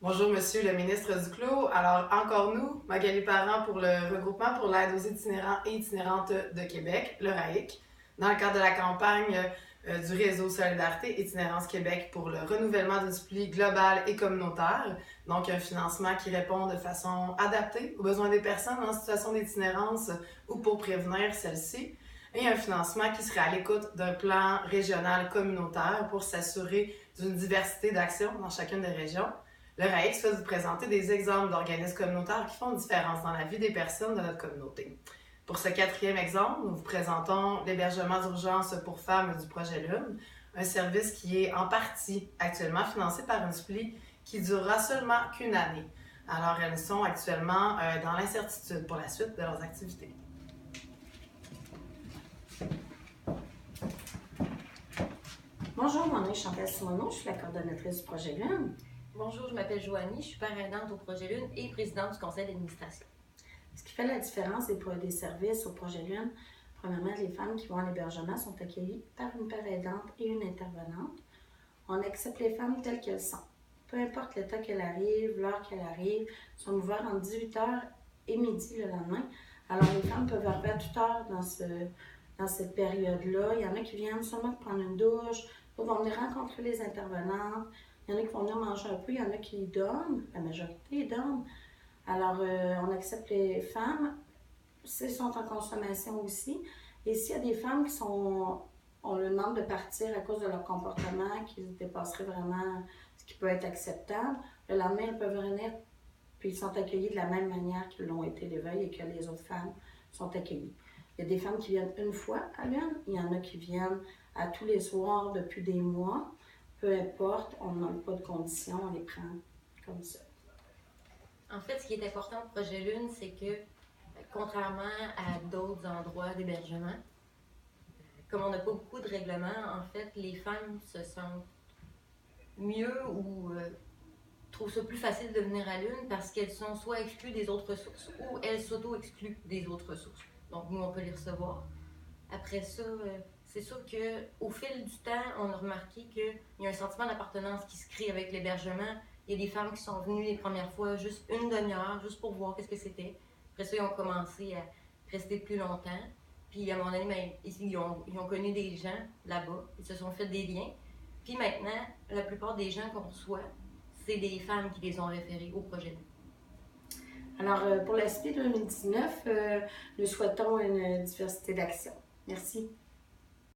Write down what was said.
Bonjour, Monsieur le ministre Duclos. Alors, encore nous, Magali Parent pour le regroupement pour l'aide aux itinérants et itinérantes de Québec, le RAIC, dans le cadre de la campagne du réseau Solidarité Itinérance Québec pour le renouvellement d'une supplie globale et communautaire. Donc, un financement qui répond de façon adaptée aux besoins des personnes en situation d'itinérance ou pour prévenir celle-ci. Et un financement qui serait à l'écoute d'un plan régional communautaire pour s'assurer d'une diversité d'actions dans chacune des régions. Le RAIC souhaite vous présenter des exemples d'organismes communautaires qui font une différence dans la vie des personnes de notre communauté. Pour ce quatrième exemple, nous vous présentons l'hébergement d'urgence pour femmes du projet Lune, un service qui est en partie actuellement financé par une supplie qui durera seulement qu'une année. Alors, elles sont actuellement dans l'incertitude pour la suite de leurs activités. Bonjour, mon nom est Chantal Simoneau, je suis la coordonnatrice du projet Lune. Bonjour, je m'appelle Joanie, je suis parrain aidante au projet Lune et présidente du conseil d'administration. Ce qui fait la différence des services au projet Lune, premièrement, les femmes qui vont à l'hébergement sont accueillies par une parrain aidante et une intervenante. On accepte les femmes telles qu'elles sont. Peu importe l'état qu'elles arrivent, l'heure qu'elles arrivent, sont ouverts entre 18h et midi le lendemain. Alors les femmes peuvent arriver à toute heure dans cette période-là. Il y en a qui viennent seulement prendre une douche, d'autres vont venir rencontrer les intervenantes. Il y en a qui vont venir manger un peu, il y en a qui dorment, la majorité dorment. Alors, on accepte les femmes, s'ils sont en consommation aussi. Et s'il y a des femmes on leur demande de partir à cause de leur comportement, qui dépasseraient vraiment ce qui peut être acceptable, le lendemain, elles peuvent venir, puis ils sont accueillis de la même manière qu'ils l'ont été l'éveil et que les autres femmes sont accueillies. Il y a des femmes qui viennent une fois à Lune, il y en a qui viennent à tous les soirs depuis des mois. Peu importe, on n'a pas de conditions, on les prend comme ça. En fait, ce qui est important au projet Lune, c'est que, contrairement à d'autres endroits d'hébergement, comme on n'a pas beaucoup de règlements, en fait, les femmes se sentent mieux ou trouvent ça plus facile de venir à Lune parce qu'elles sont soit exclues des autres ressources ou elles s'auto-excluent des autres ressources. Donc, nous, on peut les recevoir. Après ça, c'est sûr qu'au fil du temps, on a remarqué qu'il y a un sentiment d'appartenance qui se crée avec l'hébergement. Il y a des femmes qui sont venues les premières fois juste une demi-heure, juste pour voir qu'est-ce que c'était. Après ça, ils ont commencé à rester plus longtemps. Puis à un moment donné, ils ont connu des gens là-bas, ils se sont fait des liens. Puis maintenant, la plupart des gens qu'on reçoit, c'est des femmes qui les ont référés au projet. Alors, pour la SPI 2019, nous souhaitons une diversité d'actions. Merci.